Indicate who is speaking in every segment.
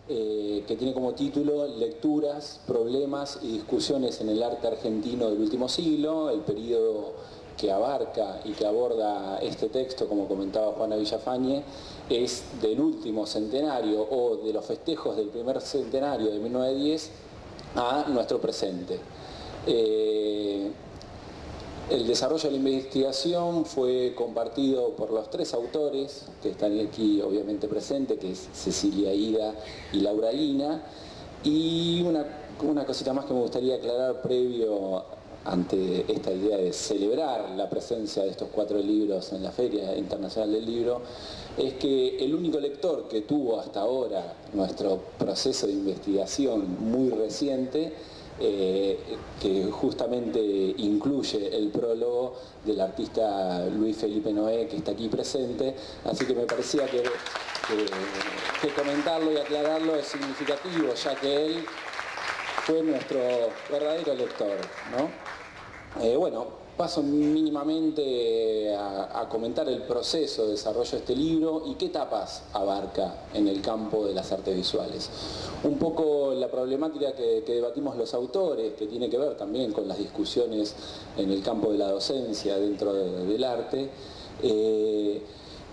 Speaker 1: que tiene como título Lecturas, problemas y discusiones en el arte argentino del último siglo. El periodo que abarca y que aborda este texto, como comentaba Juana Villafañe, es del último centenario o de los festejos del primer centenario de 1910 a nuestro presente. El desarrollo de la investigación fue compartido por los tres autores que están aquí obviamente presentes, que es Cecilia Ida y Laura Lina. Y una cosita más que me gustaría aclarar previo ante esta idea de celebrar la presencia de estos 4 libros en la Feria Internacional del Libro, es que el único lector que tuvo hasta ahora nuestro proceso de investigación muy reciente, que justamente incluye el prólogo del artista Luis Felipe Noé, que está aquí presente, así que me parecía que comentarlo y aclararlo es significativo, ya que él fue nuestro verdadero lector, ¿no? Bueno, paso mínimamente a comentar el proceso de desarrollo de este libro y qué etapas abarca en el campo de las artes visuales. Un poco la problemática que debatimos los autores, que tiene que ver también con las discusiones en el campo de la docencia dentro del arte,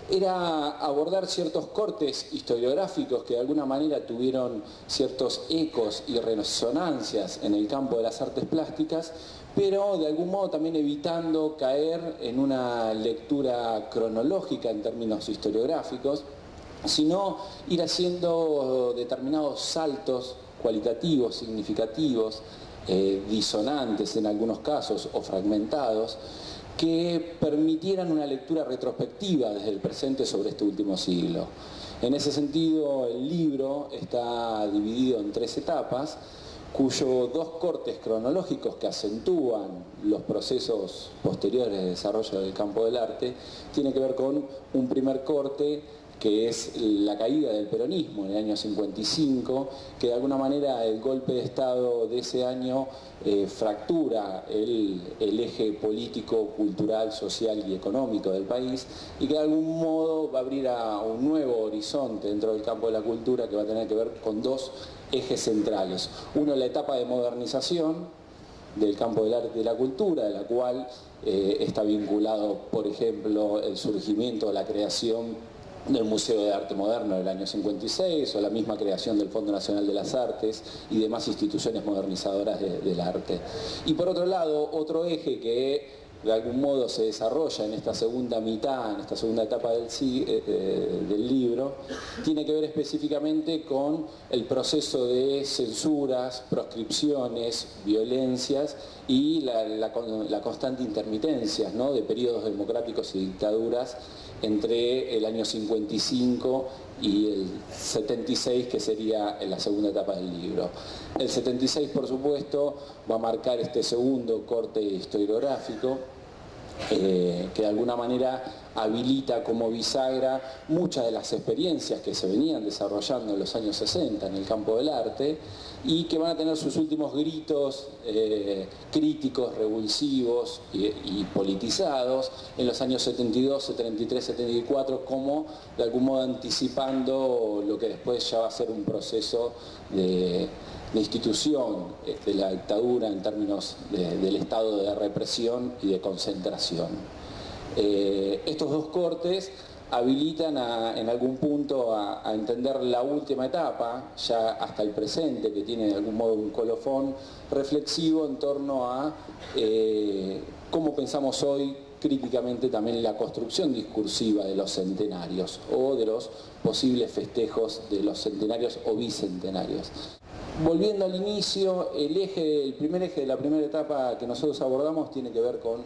Speaker 1: era abordar ciertos cortes historiográficos que de alguna manera tuvieron ciertos ecos y resonancias en el campo de las artes plásticas, pero de algún modo también evitando caer en una lectura cronológica en términos historiográficos, sino ir haciendo determinados saltos cualitativos, significativos, disonantes en algunos casos o fragmentados, que permitieran una lectura retrospectiva desde el presente sobre este último siglo. En ese sentido, el libro está dividido en 3 etapas, cuyos 2 cortes cronológicos que acentúan los procesos posteriores de desarrollo del campo del arte, tiene que ver con un primer corte que es la caída del peronismo en el año 55, que de alguna manera el golpe de Estado de ese año fractura el eje político, cultural, social y económico del país, y que de algún modo va a abrir a un nuevo horizonte dentro del campo de la cultura que va a tener que ver con 2 ejes centrales. Uno, la etapa de modernización del campo del arte y de la cultura, de la cual está vinculado, por ejemplo, el surgimiento, la creación del Museo de Arte Moderno del año 56 o la misma creación del Fondo Nacional de las Artes y demás instituciones modernizadoras del arte. Y por otro lado, otro eje que de algún modo se desarrolla en esta segunda mitad, en esta segunda etapa del libro, tiene que ver específicamente con el proceso de censuras, proscripciones, violencias y la constante intermitencia, ¿no?, de periodos democráticos y dictaduras entre el año 55 y el 76, que sería en la segunda etapa del libro. El 76, por supuesto, va a marcar este segundo corte historiográfico, que de alguna manera habilita como bisagra muchas de las experiencias que se venían desarrollando en los años 60 en el campo del arte y que van a tener sus últimos gritos críticos, revulsivos y politizados en los años 72, 73, 74, como de algún modo anticipando lo que después ya va a ser un proceso de institución de la dictadura en términos del estado de represión y de concentración. Estos 2 cortes habilitan en algún punto a entender la última etapa, ya hasta el presente, que tiene de algún modo un colofón reflexivo en torno a cómo pensamos hoy críticamente también la construcción discursiva de los centenarios o de los posibles festejos de los centenarios o bicentenarios. Volviendo al inicio, el primer eje de la primera etapa que nosotros abordamos tiene que ver con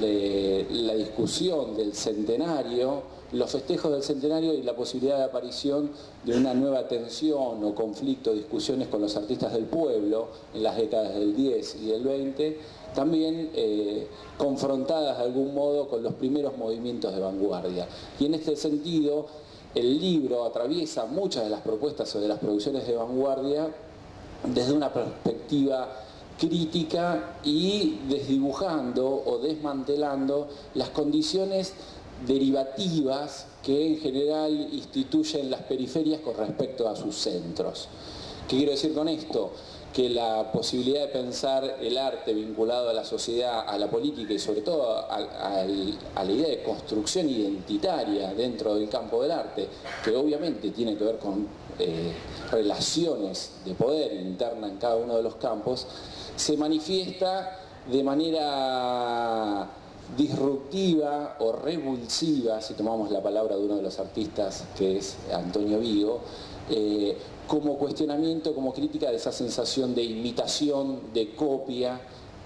Speaker 1: la discusión del centenario, los festejos del centenario y la posibilidad de aparición de una nueva tensión o conflicto, discusiones con los artistas del pueblo en las décadas del 10 y del 20, también confrontadas de algún modo con los primeros movimientos de vanguardia. Y en este sentido, el libro atraviesa muchas de las propuestas o de las producciones de vanguardia desde una perspectiva crítica y desdibujando o desmantelando las condiciones derivativas que en general instituyen las periferias con respecto a sus centros. ¿Qué quiero decir con esto? Que la posibilidad de pensar el arte vinculado a la sociedad, a la política y sobre todo a la idea de construcción identitaria dentro del campo del arte, que obviamente tiene que ver con relaciones de poder interna en cada uno de los campos, se manifiesta de manera disruptiva o revulsiva, si tomamos la palabra de uno de los artistas que es Antonio Vigo, como cuestionamiento, como crítica de esa sensación de imitación, de copia,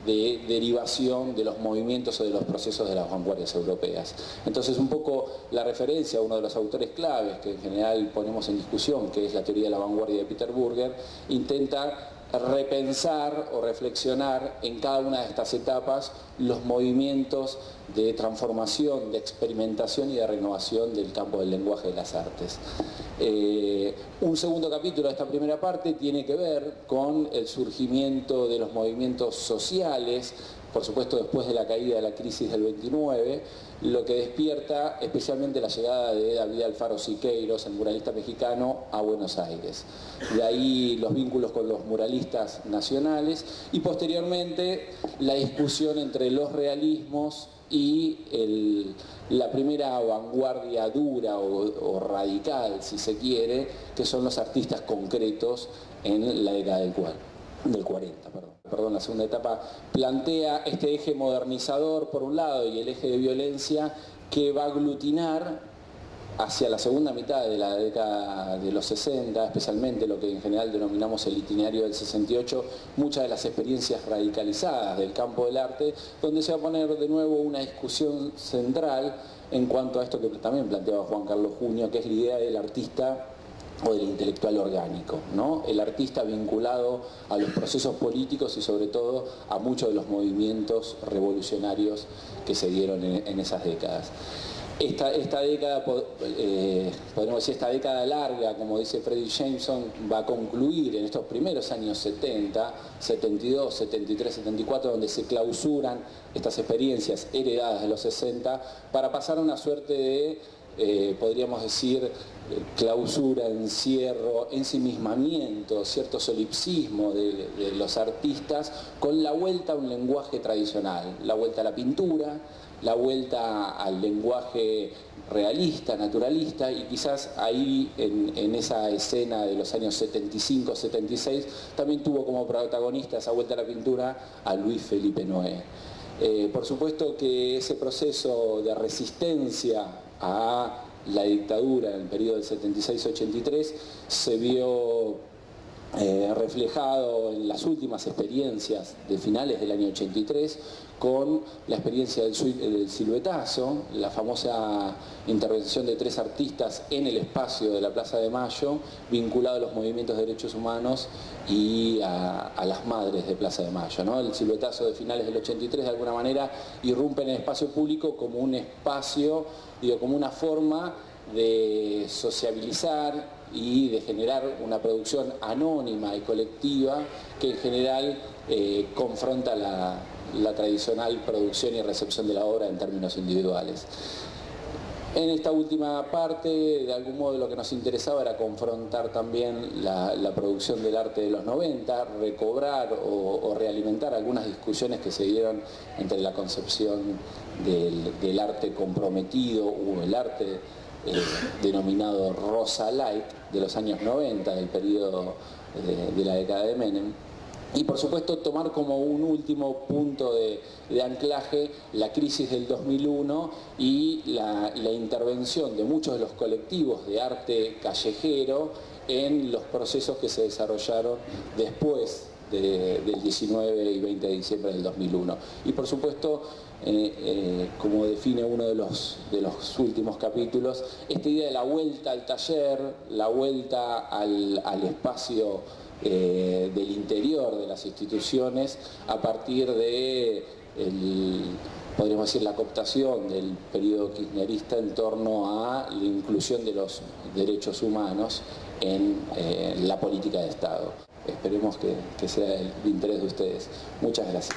Speaker 1: de derivación de los movimientos o de los procesos de las vanguardias europeas. Entonces un poco la referencia a uno de los autores claves que en general ponemos en discusión, que es la teoría de la vanguardia de Peter Burger, intenta repensar o reflexionar en cada una de estas etapas los movimientos de transformación, de experimentación y de renovación del campo del lenguaje de las artes. Un segundo capítulo de esta primera parte tiene que ver con el surgimiento de los movimientos sociales, por supuesto después de la caída de la crisis del 29, lo que despierta especialmente la llegada de David Alfaro Siqueiros, el muralista mexicano, a Buenos Aires. De ahí los vínculos con los muralistas nacionales y posteriormente la discusión entre los realismos y la primera vanguardia dura o radical, si se quiere, que son los artistas concretos en la década del 40. La segunda etapa plantea este eje modernizador por un lado y el eje de violencia que va a aglutinar hacia la segunda mitad de la década de los 60, especialmente lo que en general denominamos el itinerario del 68, muchas de las experiencias radicalizadas del campo del arte, donde se va a poner de nuevo una discusión central en cuanto a esto que también planteaba Juan Carlos Junio, que es la idea del artista o del intelectual orgánico, ¿no? El artista vinculado a los procesos políticos y sobre todo a muchos de los movimientos revolucionarios que se dieron en esas décadas. Esta década, podemos decir, esta década larga, como dice Fredric Jameson, va a concluir en estos primeros años 70, 72, 73, 74, donde se clausuran estas experiencias heredadas de los 60 para pasar a una suerte de, podríamos decir, clausura, encierro, ensimismamiento, cierto solipsismo de los artistas con la vuelta a un lenguaje tradicional, la vuelta a la pintura, la vuelta al lenguaje realista, naturalista, y quizás ahí en esa escena de los años 75, 76 también tuvo como protagonista esa vuelta a la pintura a Luis Felipe Noé. Por supuesto que ese proceso de resistencia a la dictadura en el periodo del 76-83 se vio reflejado en las últimas experiencias de finales del año 83 con la experiencia del siluetazo, la famosa intervención de 3 artistas en el espacio de la Plaza de Mayo vinculado a los movimientos de derechos humanos y a las madres de Plaza de Mayo, ¿no? El siluetazo de finales del 83 de alguna manera irrumpe en el espacio público como un espacio, como una forma de sociabilizar y de generar una producción anónima y colectiva que en general confronta la tradicional producción y recepción de la obra en términos individuales. En esta última parte, de algún modo lo que nos interesaba era confrontar también la producción del arte de los 90, recobrar o realimentar algunas discusiones que se dieron entre la concepción del arte comprometido o el arte denominado Rosa Light de los años 90, del periodo de la década de Menem, y por supuesto tomar como un último punto de anclaje la crisis del 2001 y la intervención de muchos de los colectivos de arte callejero en los procesos que se desarrollaron después del 19 y 20 de diciembre del 2001. Y por supuesto, como define uno de los últimos capítulos, esta idea de la vuelta al taller, la vuelta al espacio del interior de las instituciones a partir de podríamos decir, la cooptación del periodo kirchnerista en torno a la inclusión de los derechos humanos en la política de Estado. Esperemos que sea de interés de ustedes. Muchas gracias.